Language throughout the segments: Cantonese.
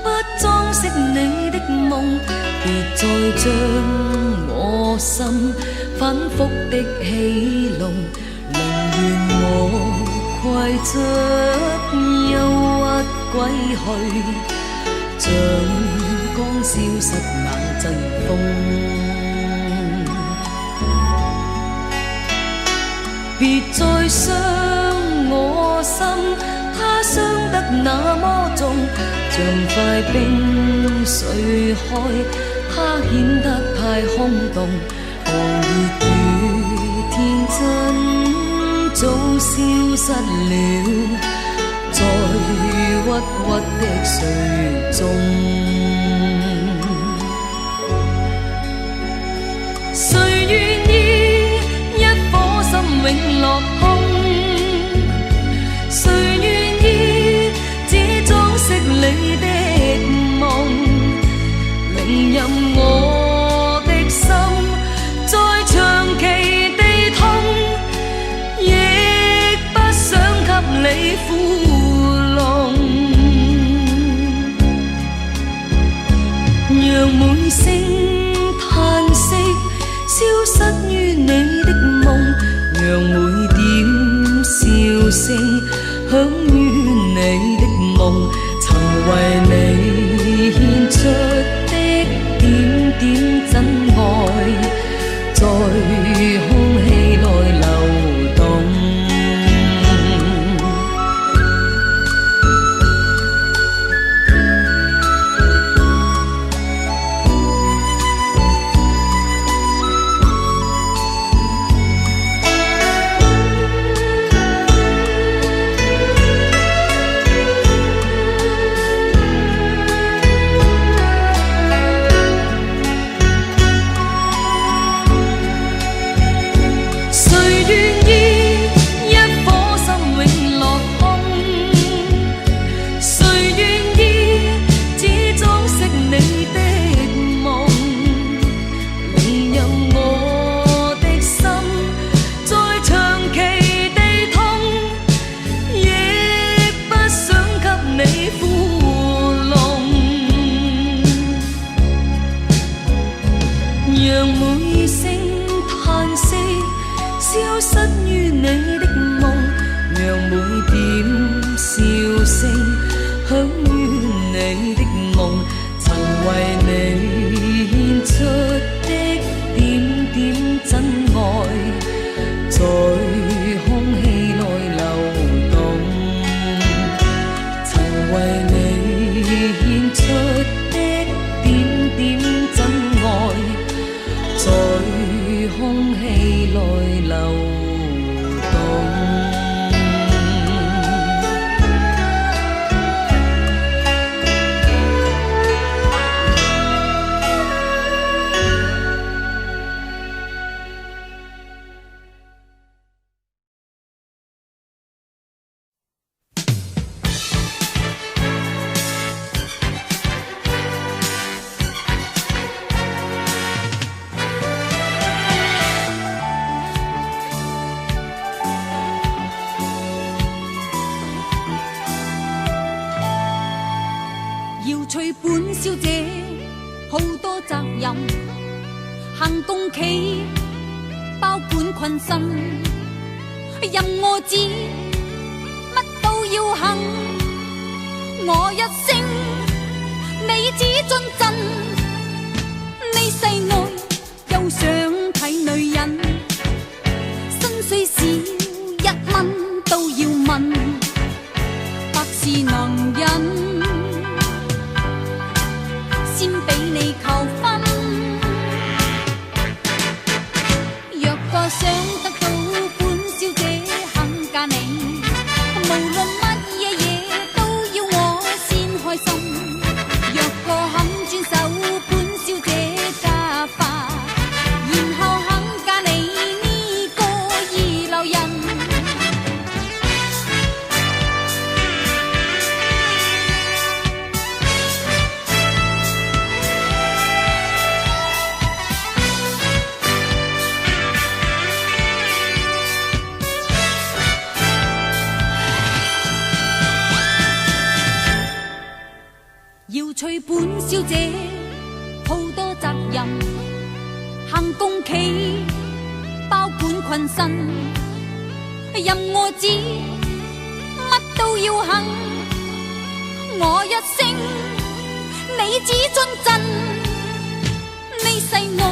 不裝飾你的夢，別再將我心反覆的戲弄，寧願我攜着憂鬱歸去，像剛消失那陣風。別再傷我心，它傷得那麼重，像塊冰碎開，它顯得太空洞。狂熱與天真早消失了，在鬱鬱的睡中。誰願意一顆心永落空？誰願意只裝飾你的夢？寧任我的心再長期地痛，亦不想給你負弄。讓每聲嘆息消失於你的夢，讓每點笑聲響於你的夢，曾為你獻出的點點真愛，在空氣內流動。讓每聲嘆息消失於你的夢，讓每點笑聲響於你的夢，曾為你獻出的點點真愛，在空氣內流動，曾為你獻出的點點真愛，在空氣內流動。本小姐好多責任，行公企包管困身，任我指乜都要行，我一聲你只遵真，你世外又想睇女人，薪水少1蚊都要問，百事能忍。先俾你求婚，若個想得到本小姐肯嫁你，無論乜嘢嘢都要我先開心。若個肯轉手，要娶本小姐好多責任，行公企包管困身，任我指乜都要肯，我一聲你只遵真，呢世愛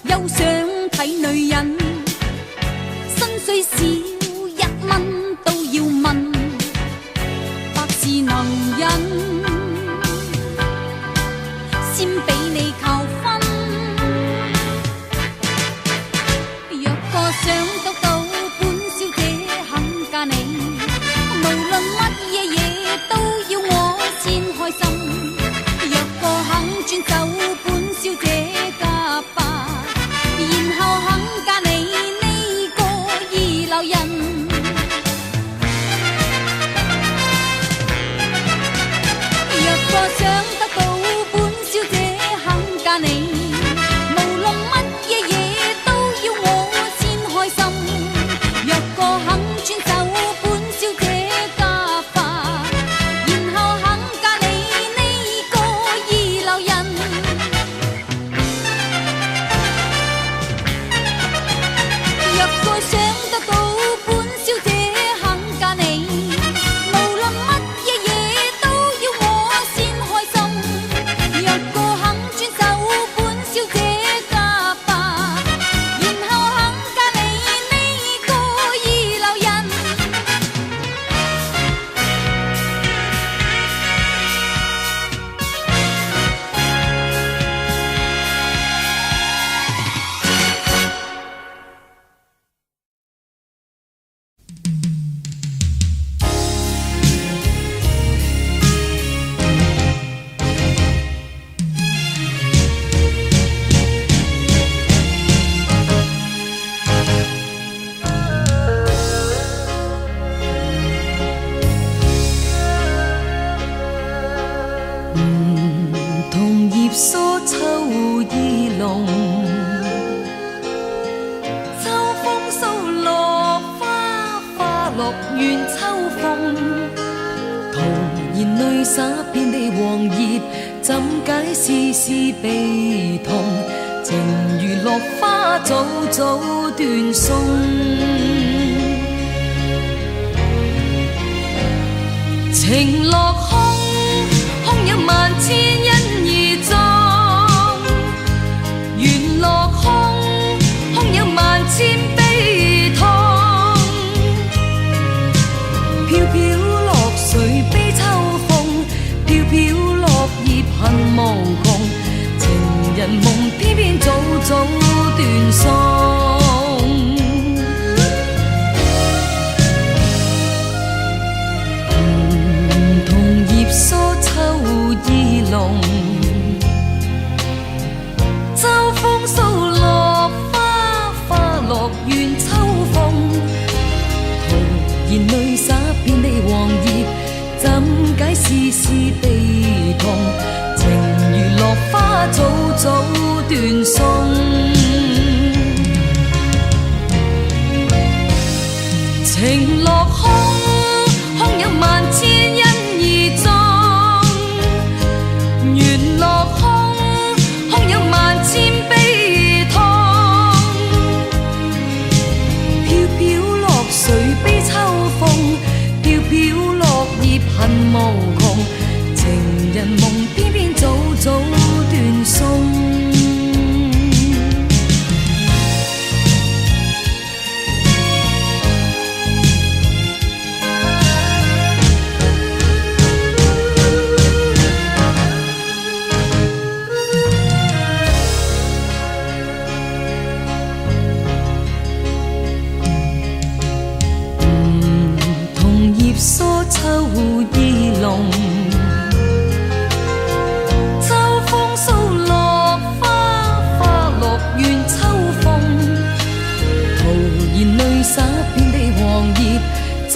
又想睇女人，薪水少1蚊都要問，百事能忍，先俾你扣分。若個想得到本小姐肯嫁你，無論乜嘢嘢都要我先開心。若個肯轉走本小姐家吧，然後肯嫁你呢個二流人。若個想得到本小姐肯嫁你，無論乜嘢嘢都要我先開心。若個肯轉走本小姐家吧，然後肯嫁你呢個二流人。若個想得到本小姐肯嫁你，無論乜嘢嘢都要我先開心。若個肯轉走本小姐家吧，然後肯嫁你呢個二流人。同葉疏秋意濃，秋風掃落花，花落怨秋風。徒然淚灑遍地黃葉，怎解絲絲悲痛？情如落花早早斷送。情落空，空有萬千因而葬；緣落空，空有萬千悲痛。飄飄落水悲秋風，飄飄落葉恨無窮。情人夢偏偏早早斷送。葉疏秋意濃，秋風掃落花，花落怨秋風。徒然淚灑遍地黃葉，怎解絲絲悲痛？情如落花早早斷送。情落空，空有萬千因而葬；緣落空，空有萬千悲痛。飄飄落水悲秋風，飄飄落葉恨無窮。情人夢偏偏早早斷送。疏秋意濃，秋風掃落花，花落怨秋風。徒然淚灑遍地黃葉，怎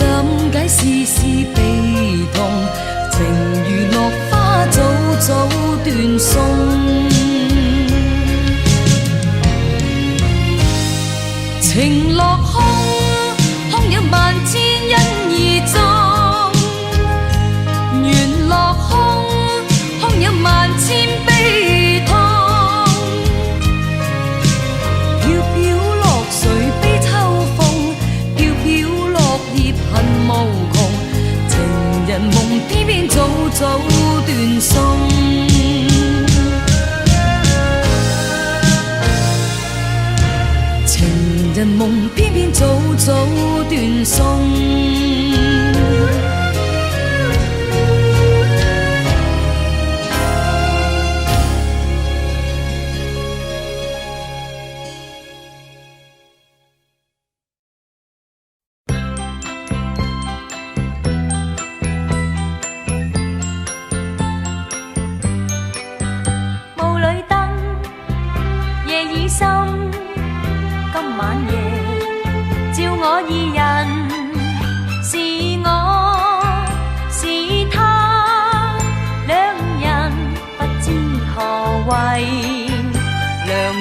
解絲絲悲痛？情如落花早早斷送。情落空，空有萬千因而葬；緣落空，空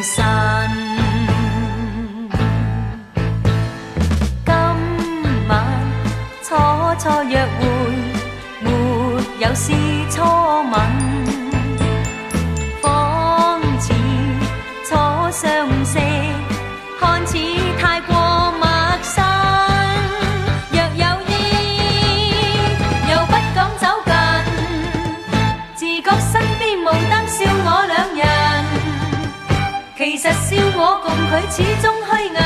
神。今晚初初約會，沒有是初吻，仿似初相識，看似太過陌生。若有意，又不敢走近，自覺身邊無燈笑我兩人，其實笑我共佢始終虛偽，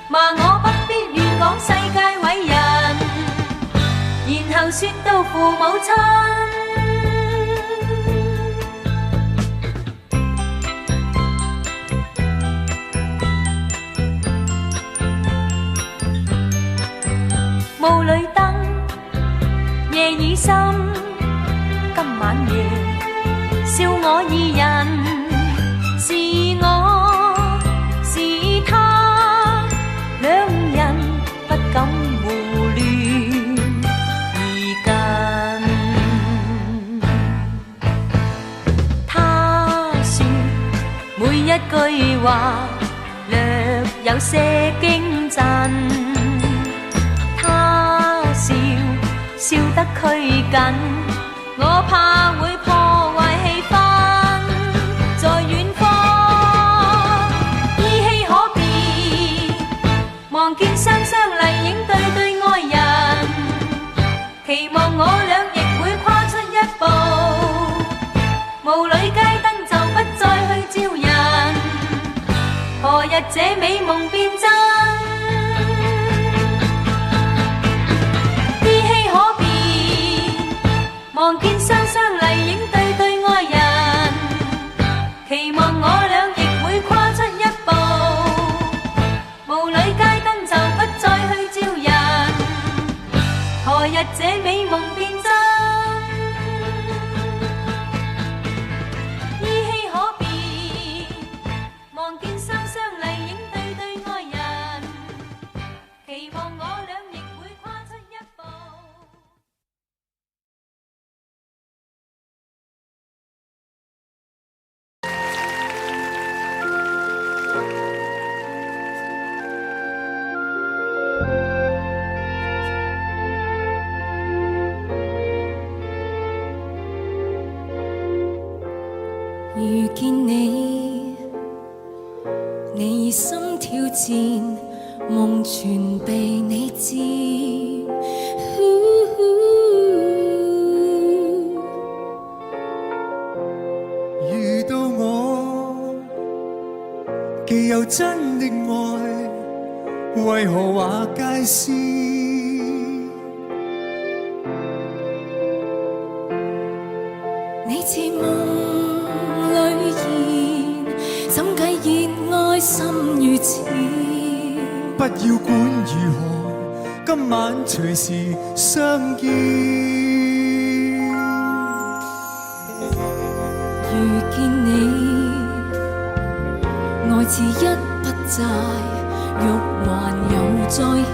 罵我不必亂講世界偉人，然後説到父母親。霧裏燈，夜已深，今晚夜笑我二人，是我是他，兩人不敢胡亂而近。他說每一句話略有些驚震，笑得拘謹，我怕會破壞氣氛。在遠方依稀可辨，望見雙雙麗影對對愛人，期望我倆亦會跨出一步，霧裏街燈就不再去照人，何日這美夢變真？望見雙雙麗影對對愛人，期望我倆亦會跨出一步，霧裏街燈就不再去照人，何日這美夢變真？依稀可辨，望見雙雙麗影對對愛人，期望我倆亦會跨出一步。遇見你，你已心跳漸，夢全被你佔。遇到我，既有真的愛，為何話皆是？你似夢裏現，怎計熱愛心如此？不要管如何，今晚隨時相見。遇見你，愛似一筆債，欲還又再欠。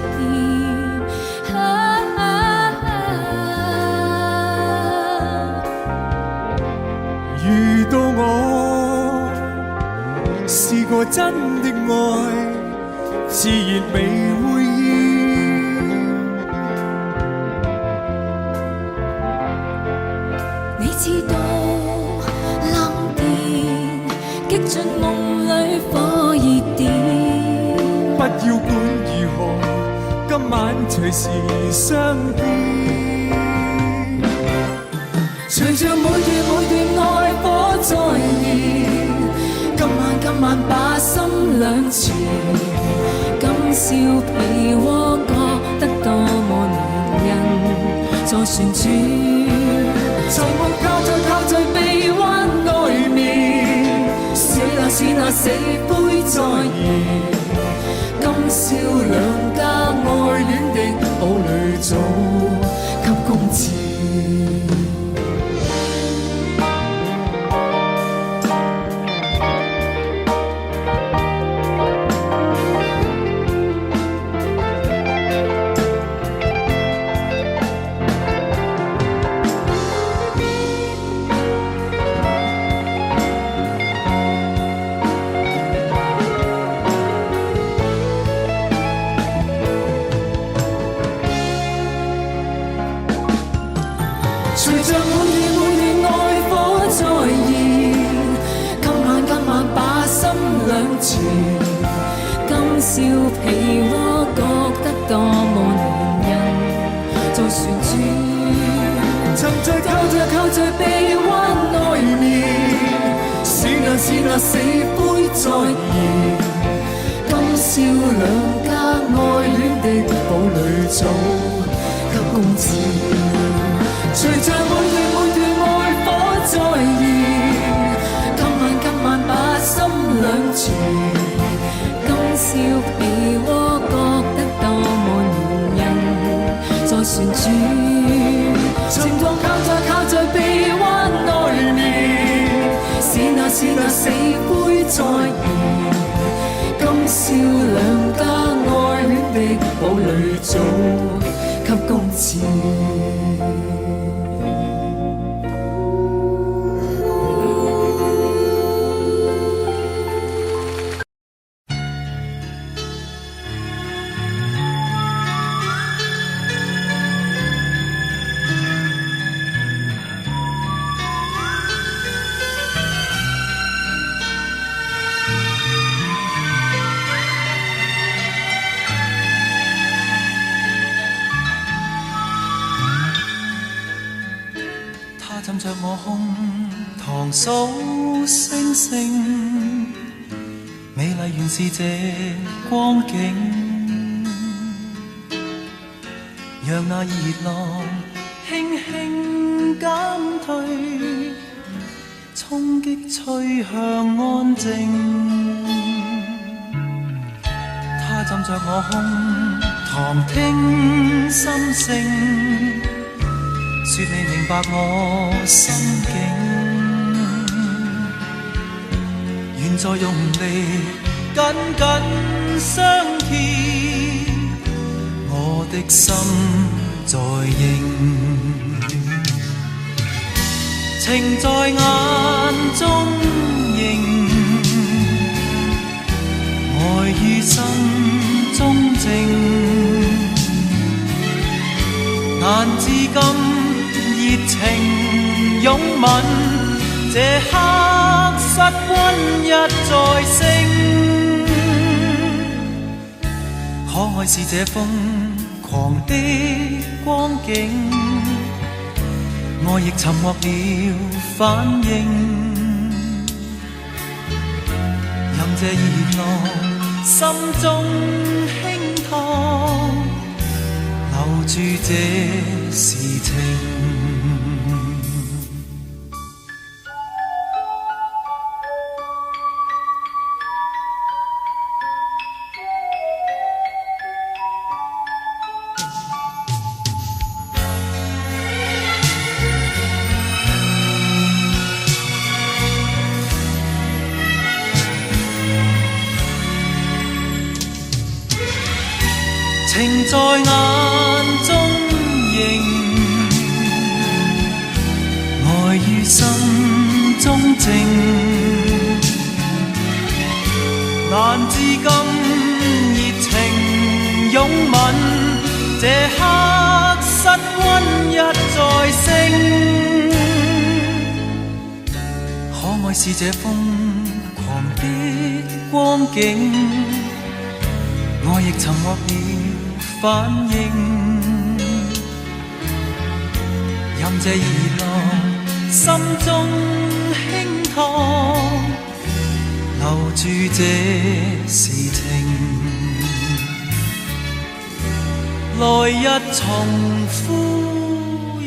遇到我，試過真的愛，自然未會厭。你知道冷電擊進夢裏火熱點，不要管如何，今晚隨時相見。隨着每段愛火再燃，今晚把心兩全，今宵被窩覺得多麼男人坐旋轉，沉默靠在臂彎外面，是那死灰再現，今宵兩家愛戀的堡壘早給攻佔。笑皮蛙，覺得多麼暖人。在旋轉，曾在靠在臂彎內面，是那死灰再現。今宵兩家愛戀的堡壘早給公廁，隨着滿段愛火再現。今晚把心兩全，今宵被窩覺得多麼暖人。在旋轉，情況靠在臂彎內面，是那死灰再現。今宵兩家愛戀的堡壘早給公廁。浸着我胸膛數星星，美麗原是這光景。讓那熱浪輕輕減退，衝擊吹向安靜。他浸着我胸膛聽心聲，說你明白我心境，願再用力緊緊相貼，我的心在應。情在眼中映，愛於心中靜，難至今熱情擁吻，這刻室溫一再升。可愛是這瘋狂的光景，愛亦沉默了反應。任這熱浪心中輕燙，留住這時情。情在眼中映，愛於心中靜，難至今熱情擁吻，這刻室溫一再升。可愛是這瘋狂的光景，愛亦沉默了反應，任這熱浪心中輕燙，留住這時情，來日重呼應。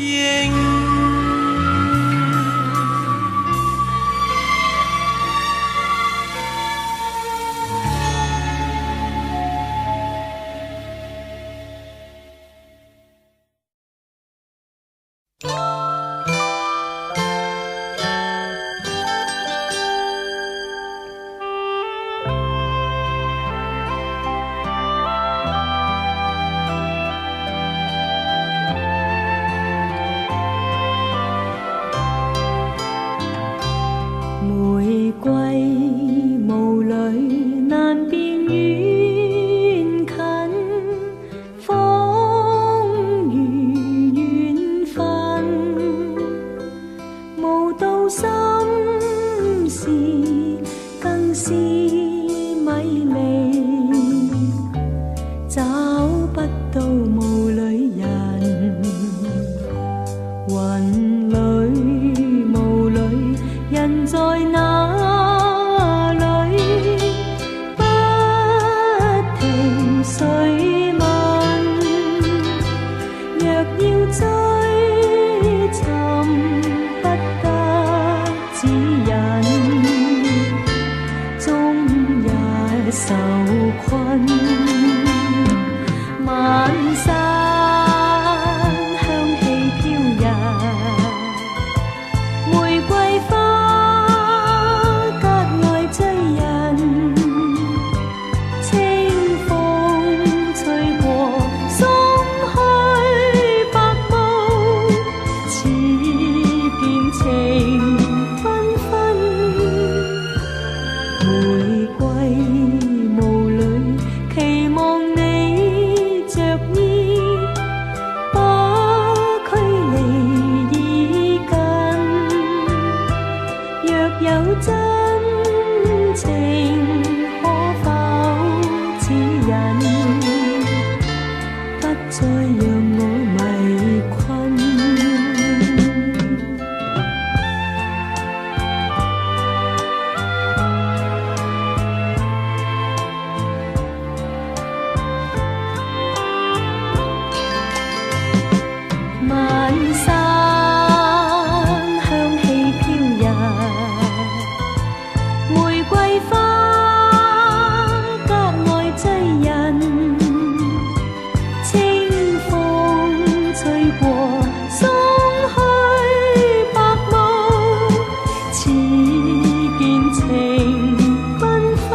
心事更是美麗。有真情可否指引，不再讓我迷困。晚山香氣飄逸，玫瑰花格外醉人，清風吹過鬆去白霧，似見情繽紛。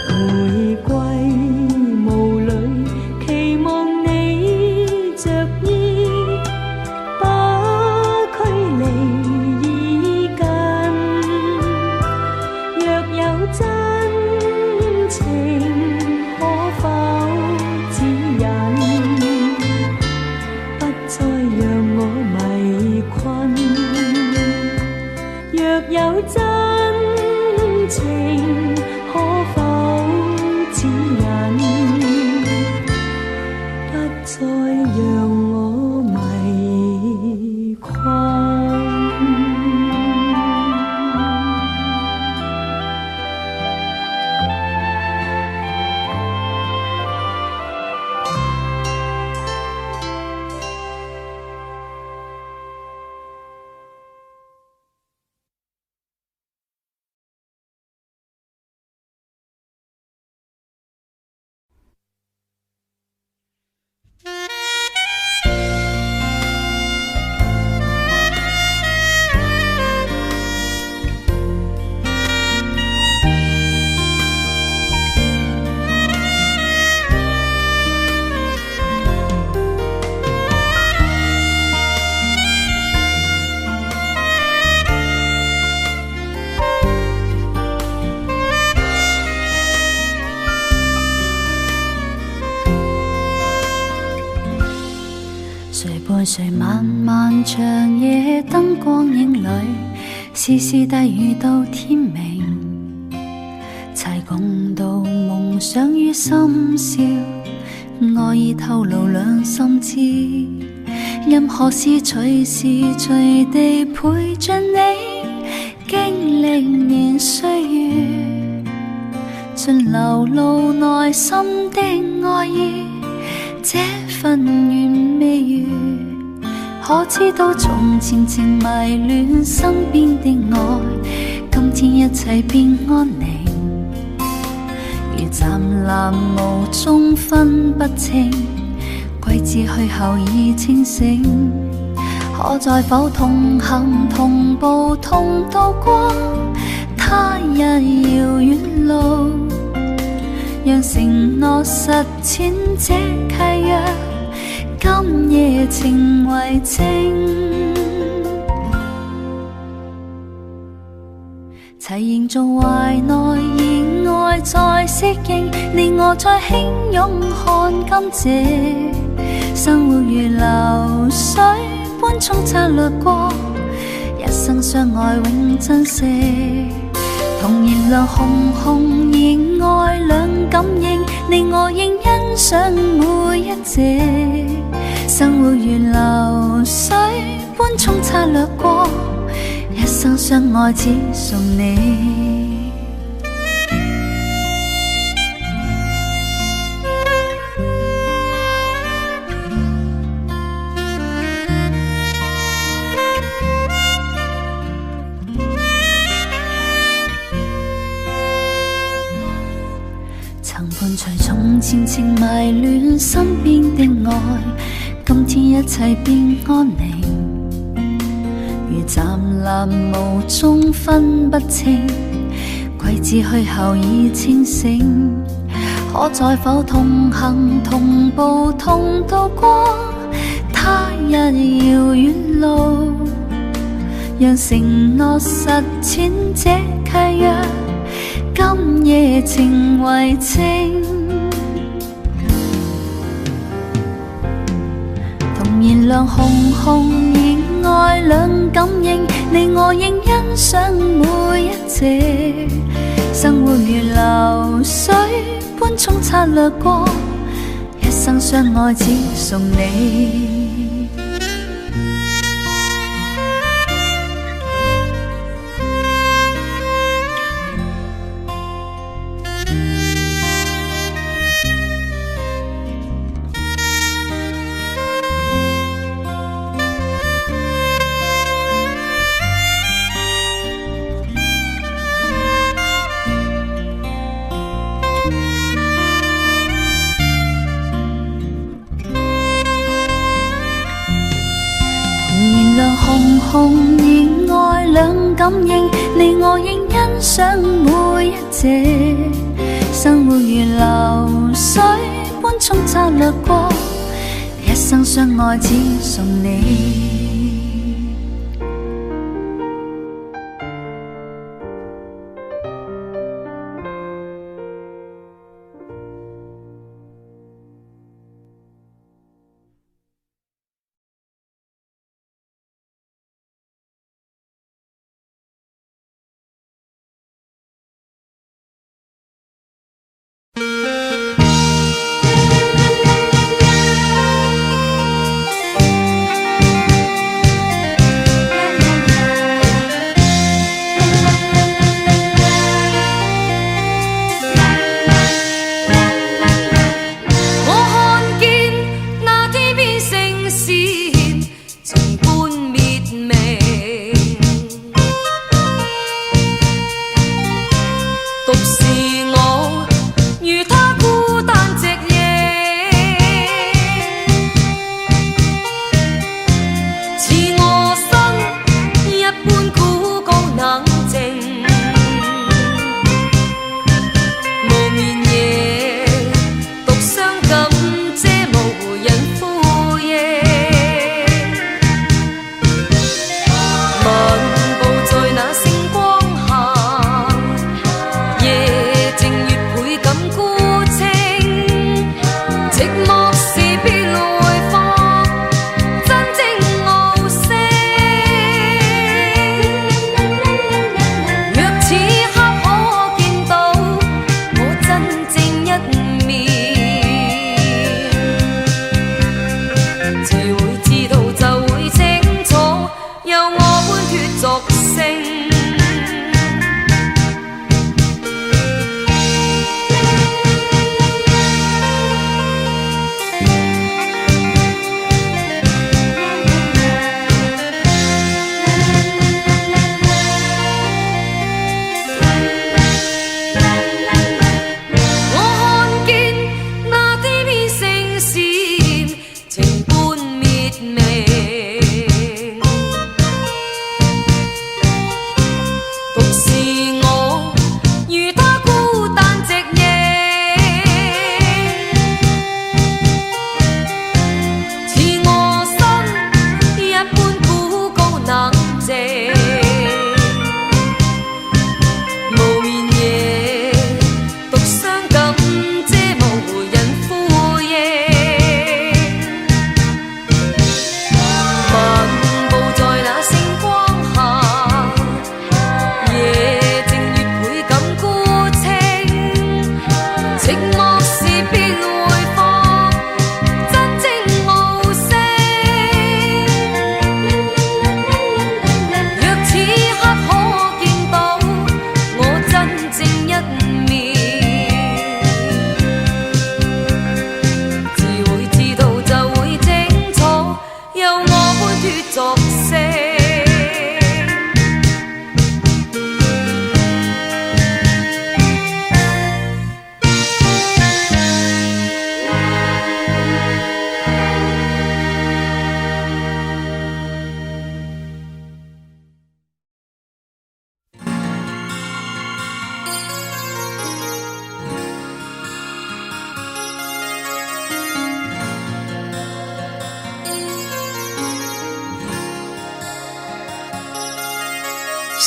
玫瑰霧裏期望你着衣，把距離已近。若有真情，可否指引，不再讓我迷困。若有真情，可否指引，不再讓我迷困。誰伴誰漫漫長夜燈光影裏，絲絲低語到天明，齊共度夢想於深宵，愛意透露兩心知，任何事隨時隨地陪着你，經歷年歲月，盡流露內心的愛意，這份完未完，可知道從前情迷戀身邊的愛，今天一切變安寧，如湛藍霧中分不清，季節去後已清醒，可在否同行同步同渡過他日遙遠路，讓承諾實踐這契約，今夜情為證。齊營造懷內意愛再適應，你我再輕擁看甘蔗，生活如流水般沖刷掠過，一生相愛永珍惜，同燃亮紅紅熱愛兩感應，你我應欣賞每一隻，生活如流水般沖刷掠過，一生相愛只屬你。曾伴隨從前情迷戀身邊的愛，今天一切變安寧，如湛藍霧中分不清，季節去後已清醒，可在否同行同步同渡過他日遙遠路，讓承諾實踐這契約，今夜情為證，同燃亮紅紅熱愛兩感應，你我應欣賞每一隻。生活如流水般沖刷掠過，一生相愛只送你。紅紅熱愛兩感應，你我應欣賞每一隻。生活如流水般沖刷掠過，一生相愛只送你。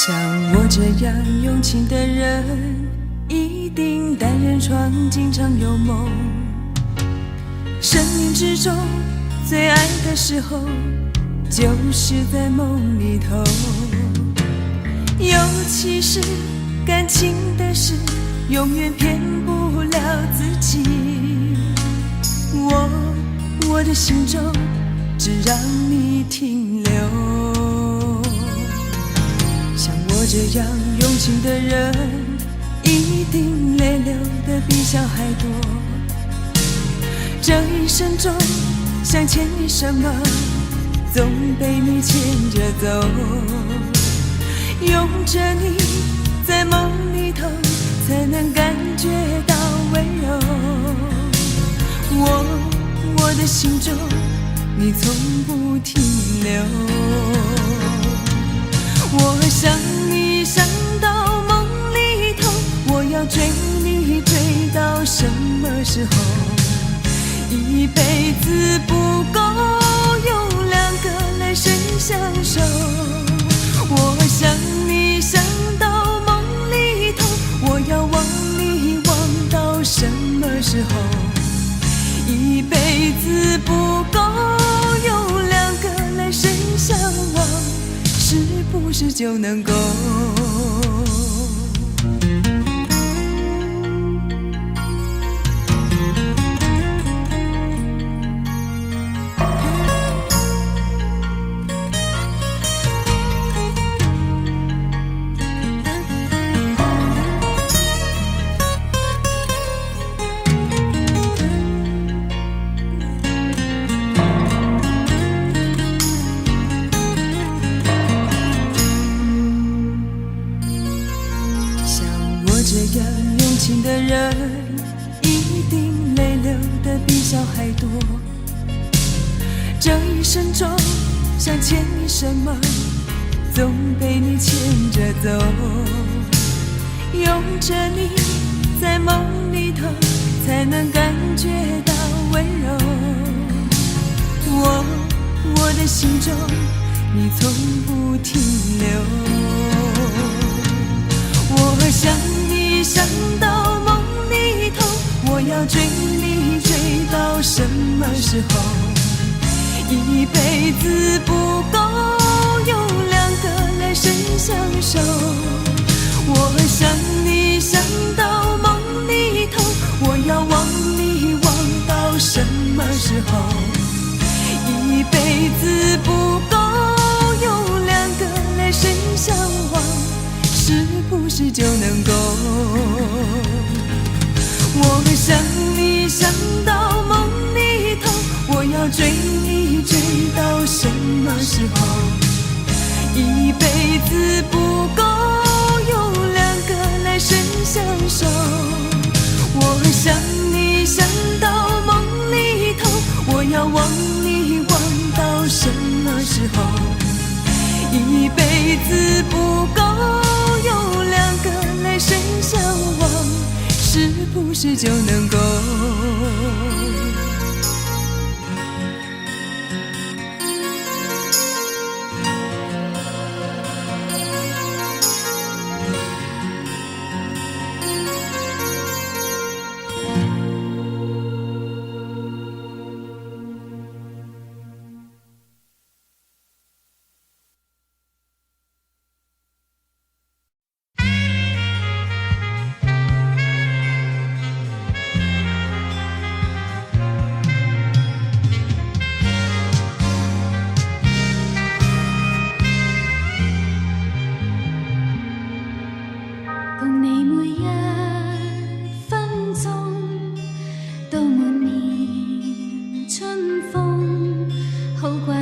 像我这样用情的人，一定单人床经常有梦。生命之中最爱的时候，就是在梦里头。其实感情的事永远骗不了自己。我的心中只让你停留。像我这样用情的人，一定泪流的比小孩多。这一生中想牵你什么，总被你牵着走。拥着你在梦里头，才能感觉到温柔。我的心中你从不停留。我想你想到梦里头，我要追你追到什么时候？一辈子不够用两个来生相守。我想你想到梦里头，我要忘你忘到什么时候？一辈子不够用两个来生相望，是不是就能够？这样用情的人，一定泪流的比小孩多。这一生中想牵你什么，总被你牵着走。拥着你在梦里头，才能感觉到温柔。我的心中你从不停留。我想你想到梦里头，我要追你追到什么时候？一辈子不够用两个来生相守。我想你想到梦里头，我要忘你忘到什么时候？一辈子不够用两个来生相望，是不是就能够？我想你想到梦里头，我要追你追到什么时候？一辈子不够用两个来生相守。我想你想到梦里头，我要忘你忘到什么时候？一辈子不够用两个来生相望，是不是就能够？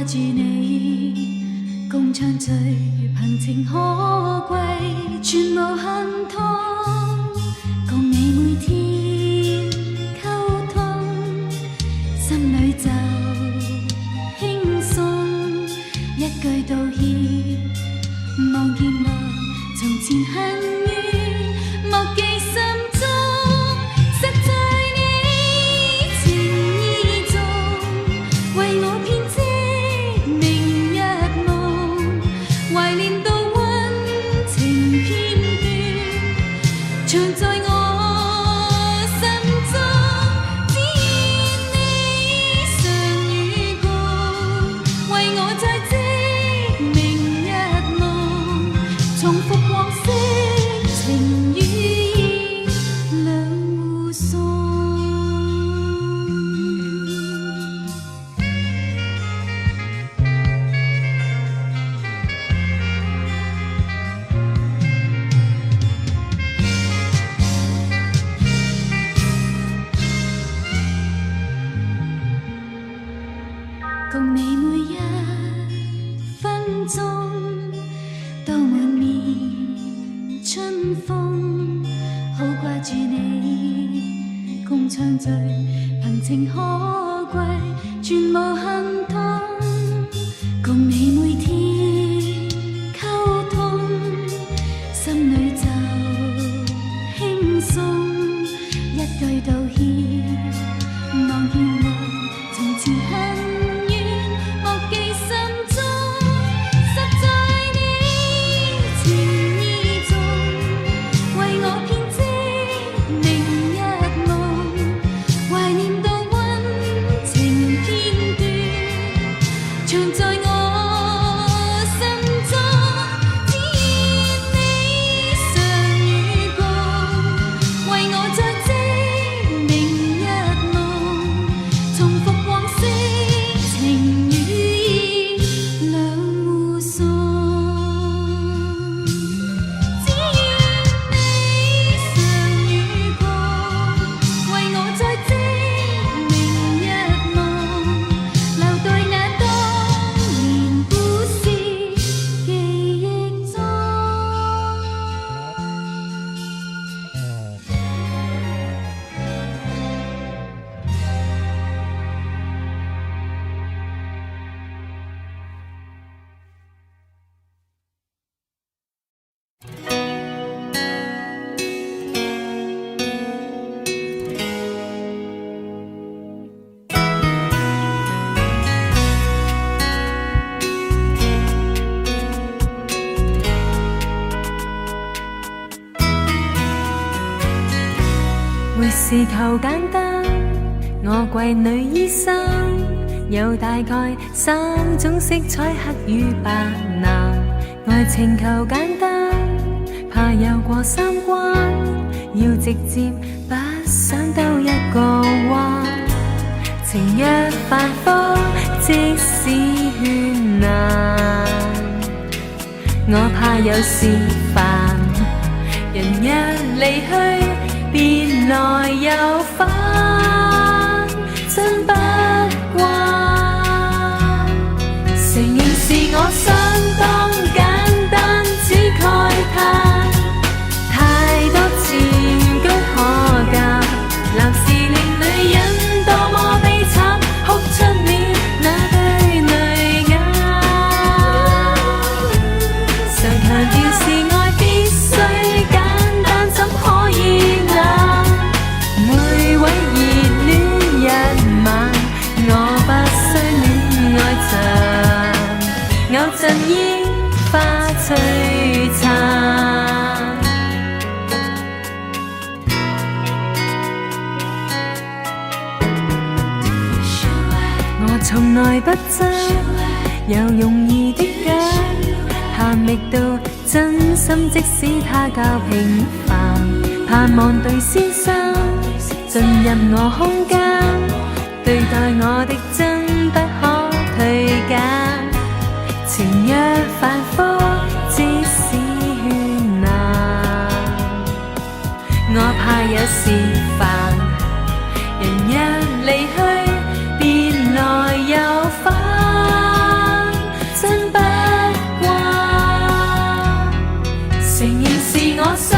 住你，共暢聚憑情可貴，全無限痛，共你每天溝通，心裏就輕鬆，一句道歉，望見我從前恨怨，莫記心中，實在你情意重，為我編織明日夢，懷念到溫情片段。聚，憑情可貴，全無幸痛，共你每天溝通，心裏就輕鬆，一句道歉，望見來從前恨怨，莫記心中，實在你情意重，為我編織明日夢，懷念到溫情片段，藏在我心中，只願你常與共，為我再織明日夢，重複往昔情與義兩互送，只願你常與共，為我再織明日夢，留待那當年故事記憶中。活是求簡單，我貴女醫生有大概3種色彩，黑與白藍。愛情求簡單，怕有過3關，要直接不想兜一個彎。情若繁複，即使絢爛，我怕有時煩。人若離去，便來又返，真不慣。承認是我相當簡單，只慨嘆太多前車可鑑，男士令女人多麼悲慘，哭出了那對淚眼。常強調是愛必須簡單，怎可以每位熱戀一晚，我不需戀愛像偶陣櫻花璀璨。我從來不爭有容易的假，探覓到真心，即使他較平凡，盼望對先生進入我空間，對待我的真不可退減。情若繁複，即使絢爛，我怕有時煩。人若離去，便來又返，真不慣。承認是我相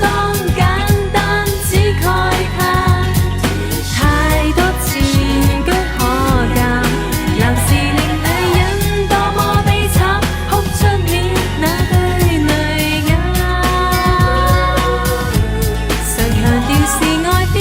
當簡單，只慨嘆太多前車可鑑，男士令女人多麼悲慘，哭出了那對淚眼。常強調是愛必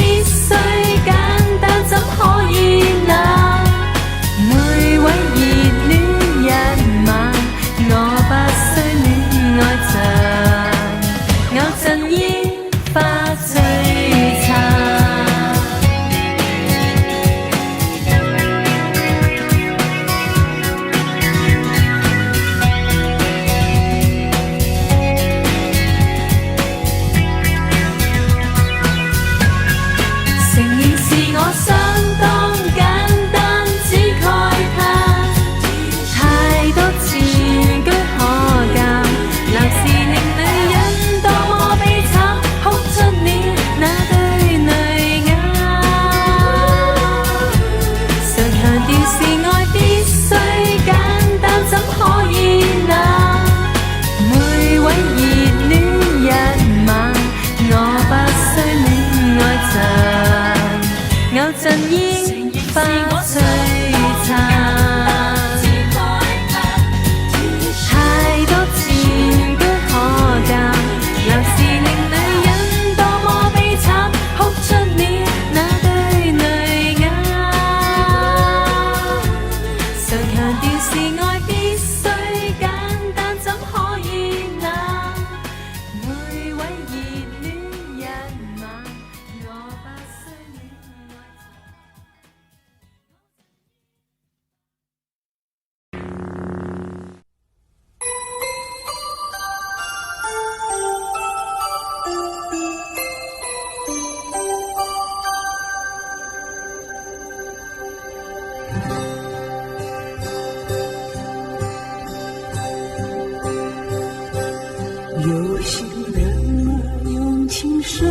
有心人儿用情深，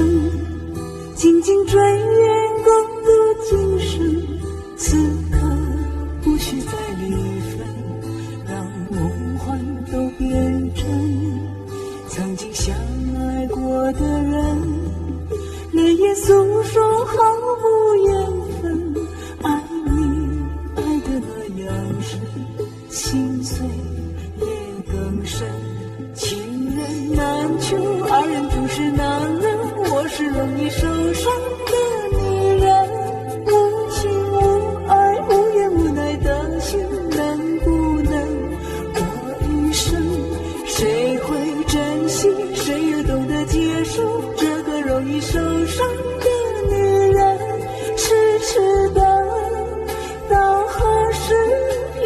紧紧追远共度今生。此刻不需再离分，让梦幻都变真。曾经相爱过的人，泪眼诉说毫无缘分。爱你爱得那样深，心碎也更深。情人难求，二人总是难忍。我是容易受伤的女人，无情无爱无怨无奈的心，能不能我余生？谁会珍惜，谁又懂得接受这个容易受伤的女人？痴痴的到何时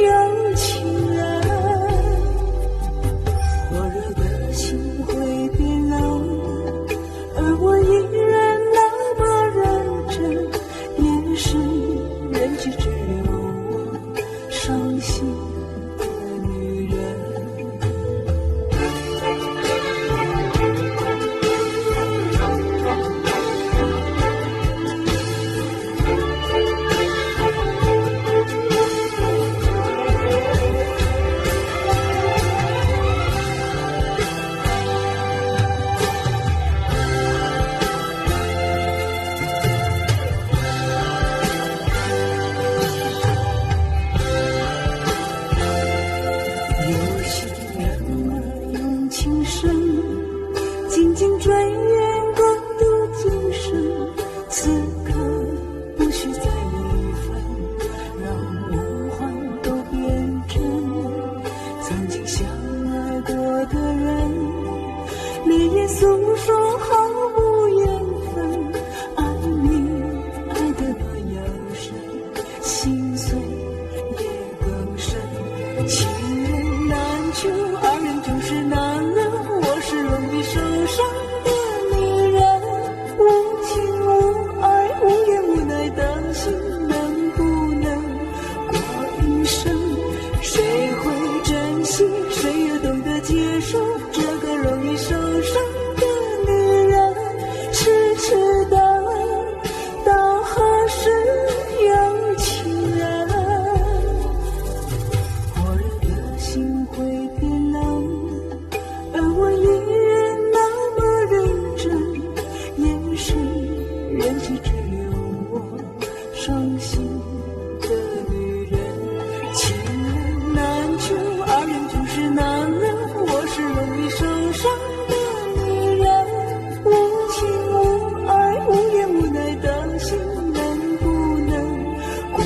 有情人？火热的心会变冷，而我依然那么认真，也是人去只留我伤心的女人。有心人儿用情深，紧紧追远共度今生。此刻不需再离分，让梦幻都变真。曾经相爱过的人，泪眼诉说毫无缘分。爱你爱得那样深，心碎也更深。情人难求，二人总是难忍。我是容易受伤的女人，无情无爱无怨无奈的心，能不能过余生？谁会珍惜，谁又懂得接受这个容易受伤的女人？痴痴的到何时有情人？火热的心会变冷，而我依然那么认真，眼神仍旧只留我伤心的女人。情人难求，二人总是难忍。我是容易受伤的女人，无情无爱无怨无奈的心，能不能过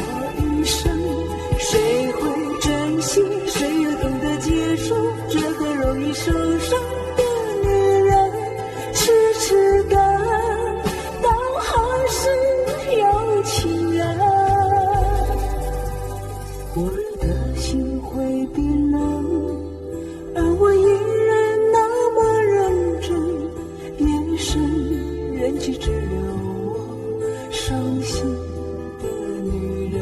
余生？谁会珍惜，谁又懂得接受这个容易受伤的女人？痴痴的到何时有情人？火热的心会变冷，而我依然那么认真，眼神仍旧只留我伤心的女人。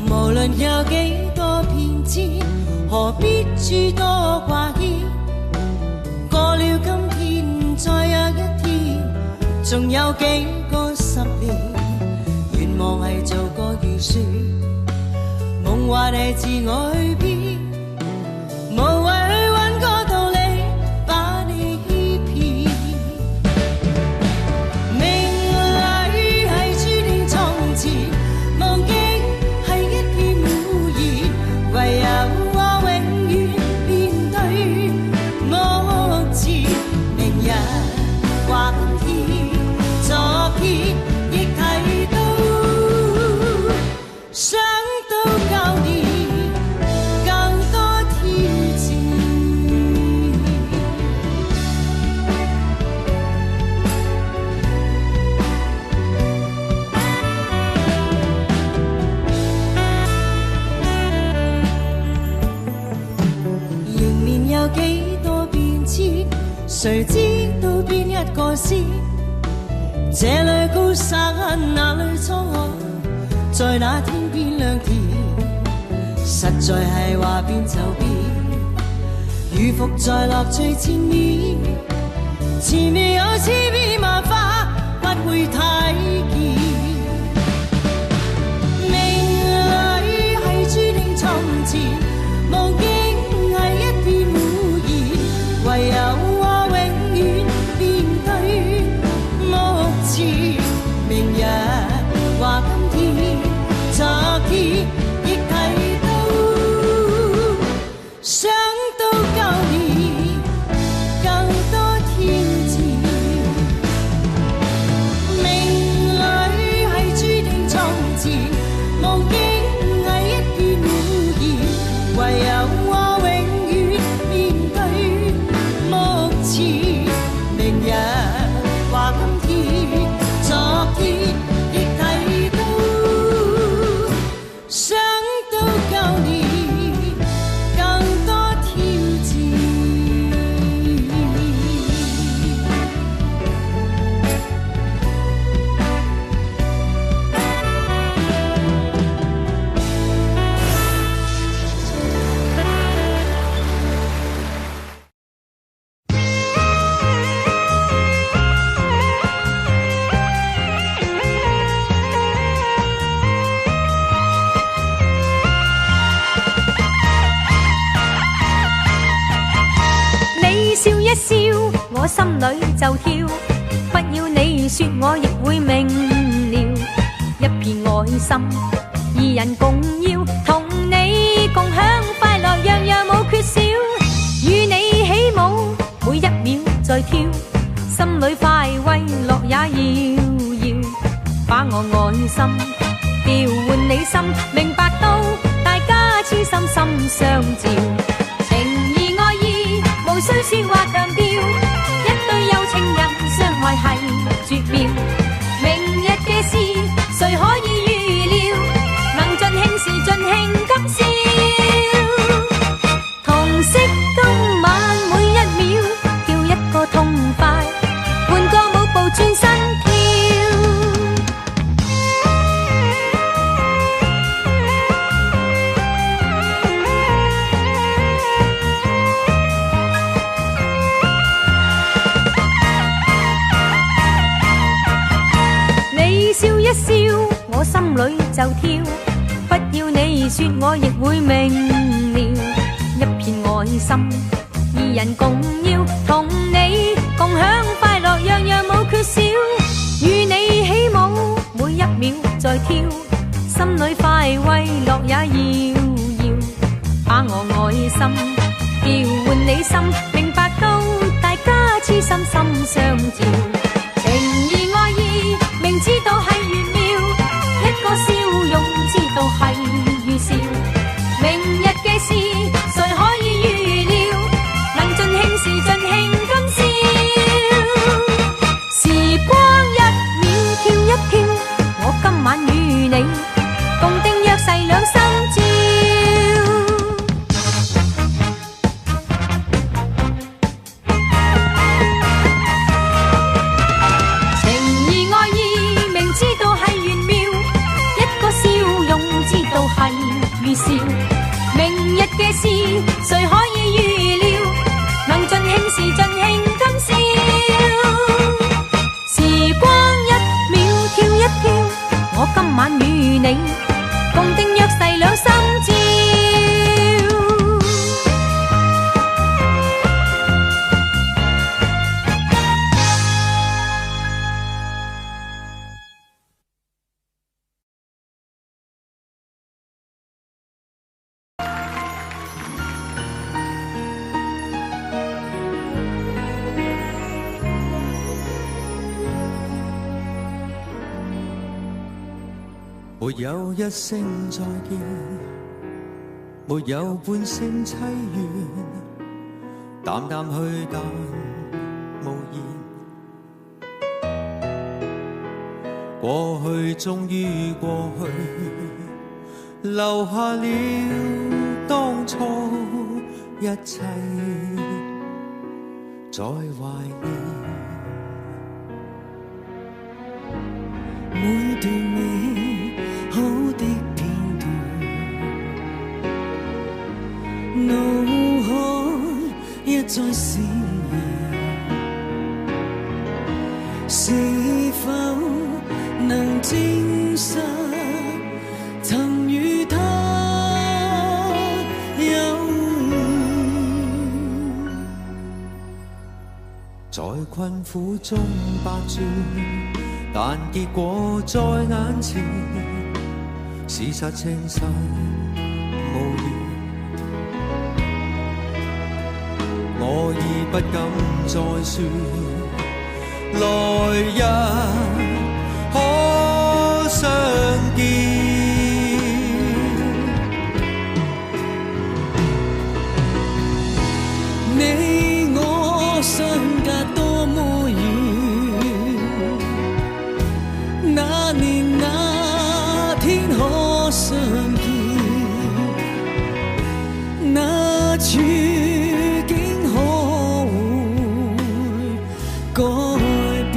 無論有幾多偏見，何必諸多掛牽？過了今天，再有一天，仲有幾個10年，願望係做個預算，夢幻係自我去編，無謂去揾個道理把你欺騙。命裏係注定從前，忘記係一片污染，唯有我永遠面對。谁知道边一个诗？这里高山，那里沧海，在那天边亮天，实在系话变就变，如伏在乐趣前面，前面有千变万化，不会太见。命里系注定从前，梦境系一片胡言，唯有我永远面对目前。明日话今天，昨天亦提到，想到旧年更多挑战。命里系注定从前，梦境系一片胡言，唯有我永远面对目前。明日话今天，昨天亦提到，想到旧年更多挑战。你笑一笑，我心里就跳。不要你说，我亦會明了。一片愛心，二人共要，同你共享快樂，樣樣冇缺少。與你起舞，每一秒在跳，心裏快慰樂也搖搖。把我愛心調換你心，明白到大家痴心心相照。情義愛意無需說話強調，一對有情人相愛係絕妙。明日嘅事誰可以預料？能盡興時盡興今宵，同惜今晚每一秒，叫一個痛快，換個舞步轉身跳。你笑一笑，我心裏就跳。不要你說，我亦會明了。一片愛心，二人共要，同你共享快樂，樣樣冇缺少。與你起舞，每一秒在跳，心裏快慰樂也搖搖。把我愛心調換你心，明白到大家痴心心相照。情義愛意，明知道係玄妙，一個笑容知道係預兆。明日嘅事誰可以預料？能盡興時盡興今宵，時光一秒跳一跳，我今晚與你共定約誓兩心照。情義愛意，明知道係玄妙，一個笑容知道係預兆。明日嘅事誰可以預料？能盡興時盡興今宵，時光一秒跳一跳，我今晚與你共定約誓兩心照。沒有一聲再見，沒有半聲凄怨，淡淡去但無言。過去終於過去，留下了當初一切。在懷念。每段美好的片段，腦海一再閃現，是否能證實曾與他有緣？在困苦中百轉，但結果在眼前，事實證實無緣。我已不敢再說，來日可相見。你我相隔多麼遠，那年那天可相見，那處境可會改變？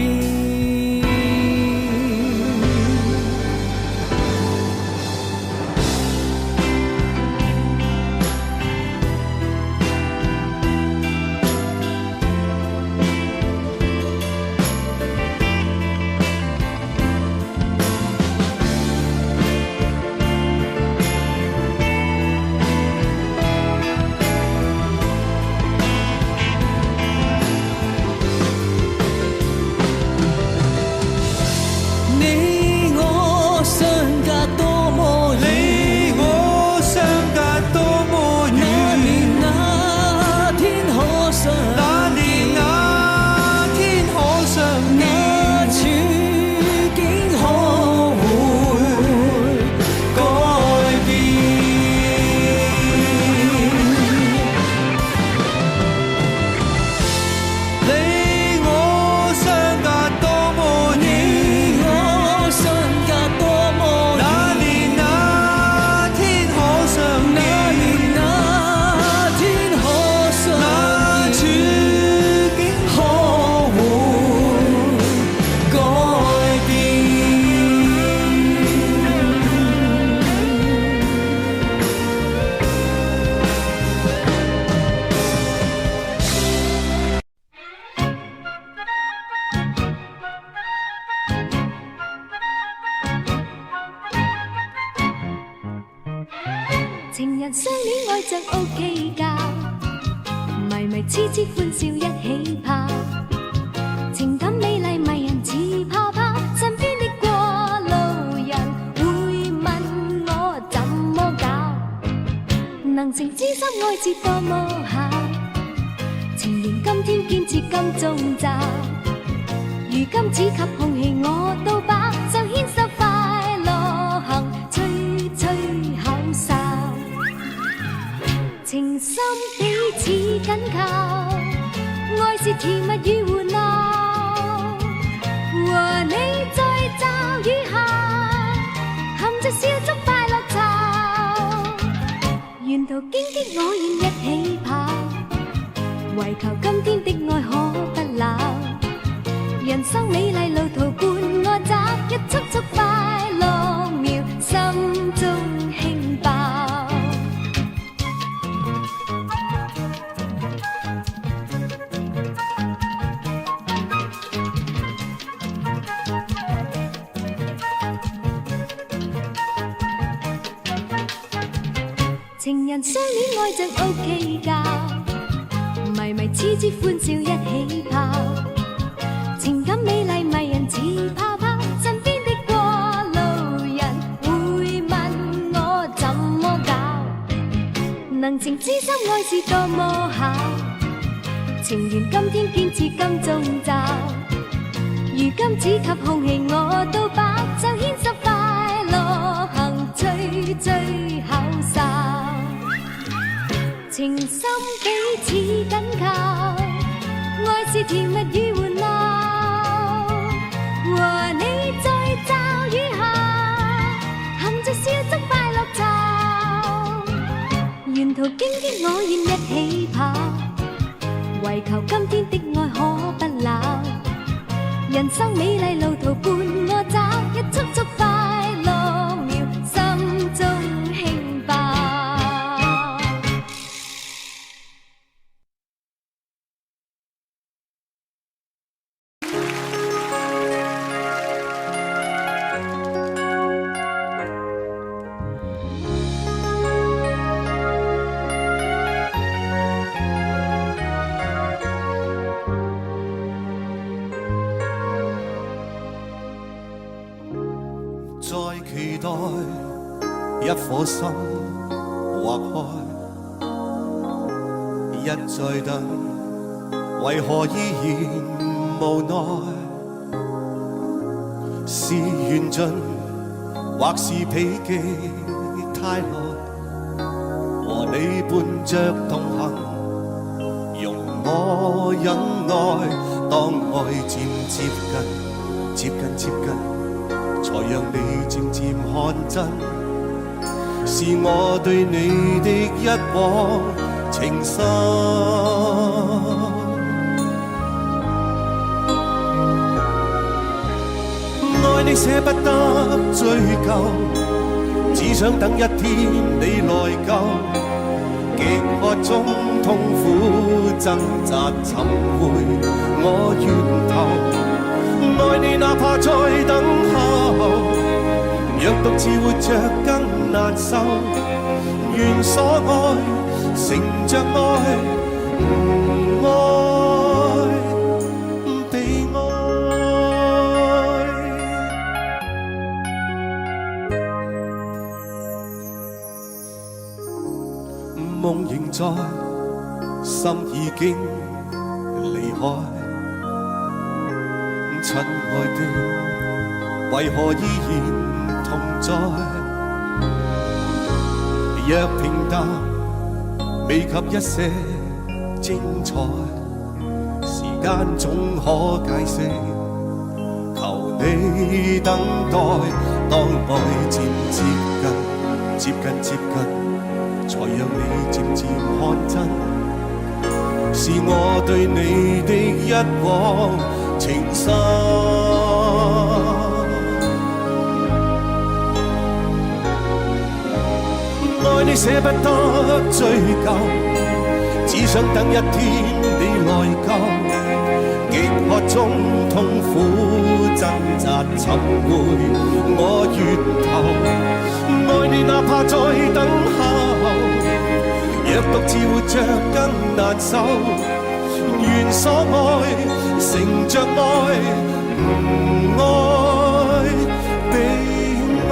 情人相戀愛着 OK 㗎，迷迷痴痴歡笑一起跑，情感美麗迷人似泡泡，身邊的過路人會問我怎麼搞，能成知心愛是多麼巧，情緣今天堅持金鐘罩，如今只給空氣我都飽，就牽手快樂行，吹吹口哨。情深彼此緊靠，愛是甜蜜與玩鬧，和你在驟雨下，含着笑足快樂巢，沿途荊棘我願一起跑，唯求今天的愛可不老，人生美麗路途伴我走，一束束快樂苗，心中輕爆。情人相戀愛着 OK 㗎，迷迷痴痴歡笑一起跑，情感美麗迷人似泡泡，身邊的過路人會問我怎麼搞，能情知心愛是多麼巧，情緣今天堅持金鐘罩，如今只給空氣我都飽，就牽手快樂行，吹吹口哨。情深彼此緊靠，愛是甜蜜與玩鬧，和你在驟雨下，含着笑足快樂巢，沿途荊棘我願一起跑，唯求今天的人生美丽路途伴我走，一速速快樂秒，心中輕爆。在期待一顆心劃開，一再等，為何依然無奈？是緣盡，或是疲憊太耐，和你伴着同行，容我忍耐，當愛漸接近，接近接近。才讓你漸漸看真，是我對你的一往情深。愛你捨不得追究，只想等一天你內疚，極渴中痛苦掙扎尋回我源頭。愛你哪怕再等候，若獨自活着更難受。願所愛乘着愛，唔愛被愛。夢仍在，心已經離開。親愛的，為何依然同在？若平淡，未及一些精彩，時間總可解釋。求你等待，當愛漸接近，接近接近，才讓你漸漸看真。是我對你的一往情深，愛你捨不得追究，只想等一天你內疚，極渴中痛苦掙扎尋回我源頭。愛你哪怕再等候，若獨自活着更難受。願所愛乘着愛，唔愛被愛。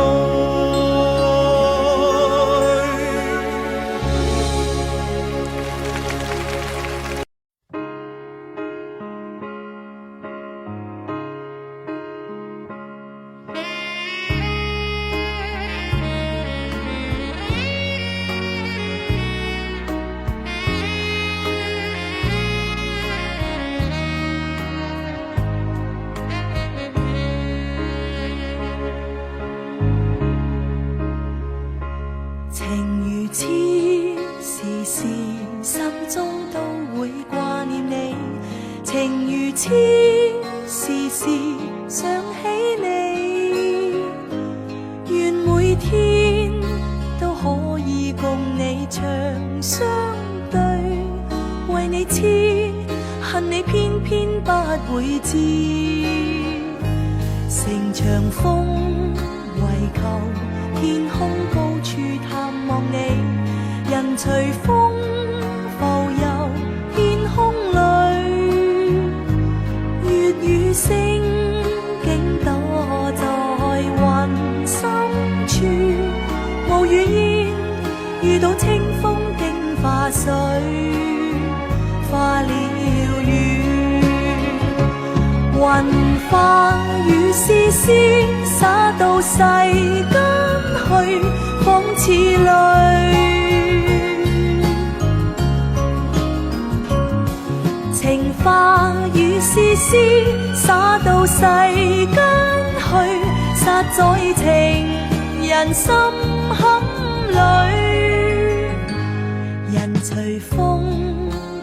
隨風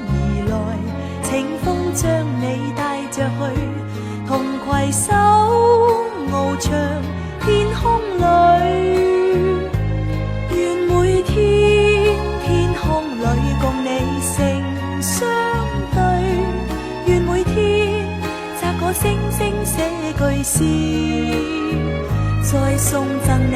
而來，清風將你帶着去，同攜携手翱翔天空里，願每天天空裏共你成相對，願每天摘個星星寫句詩，再送贈你。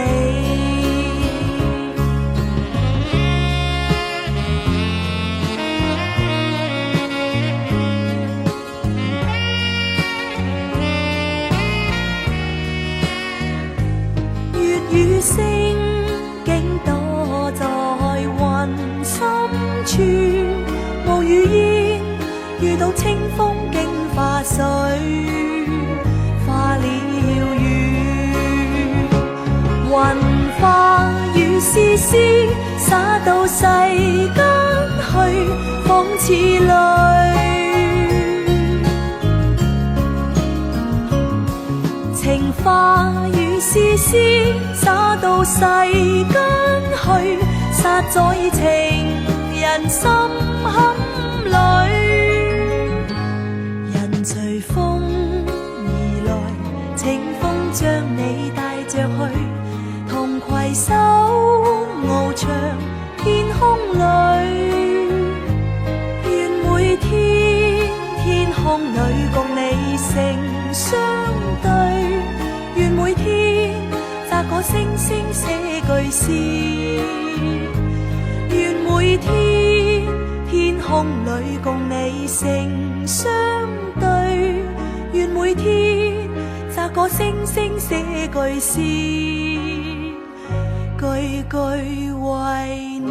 雨聲竟躲在雲深處，無語煙遇到清風竟化水，化了雨。雲化雨絲絲灑到世間去，仿似淚。情化雨絲絲灑到世間去，殺在情人心坎裏。人隨風而來，清風將你帶着去，同攜手翱翔天空裏。願每天天空裏共你成相對，願每天摘個星星寫句詩，願每天天空裏共你成相對，願每天摘個星星寫句詩，句句為你。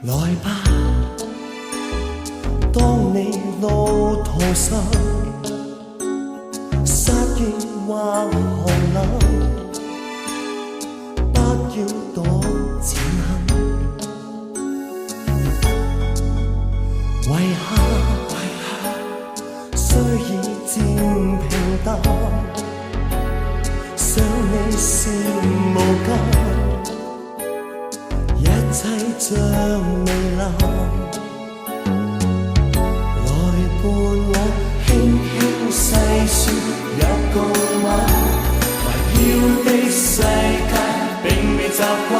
來吧，當你路途上殺意或寒冷，不要躲前行。為何雖已漸平淡，想你是無間。一切像微藍，來伴我輕輕細說一個晚，煩囂的世界並未習慣，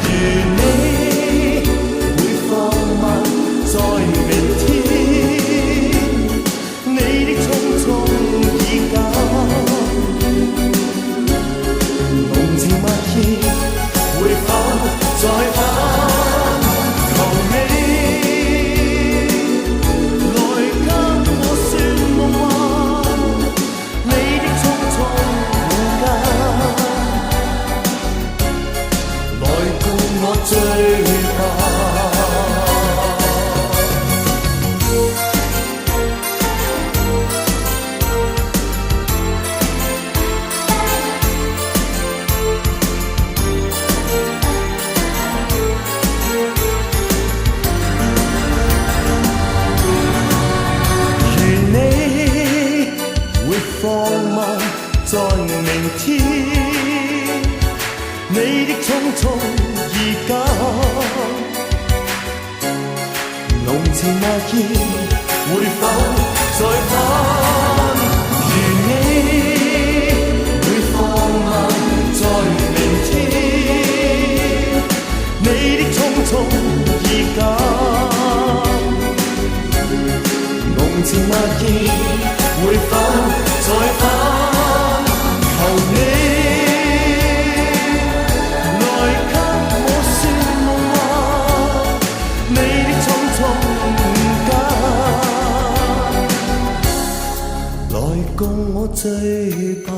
如你會放慢在明天，你的匆匆已久，濃情蜜意會否再返？求你來跟我說夢話，你的匆匆無間，來共我你的匆匆而急，濃情蜜意會否再返？如你會放慢在明天，你的匆匆而急，濃情蜜意會否再返？求你。共我醉吧。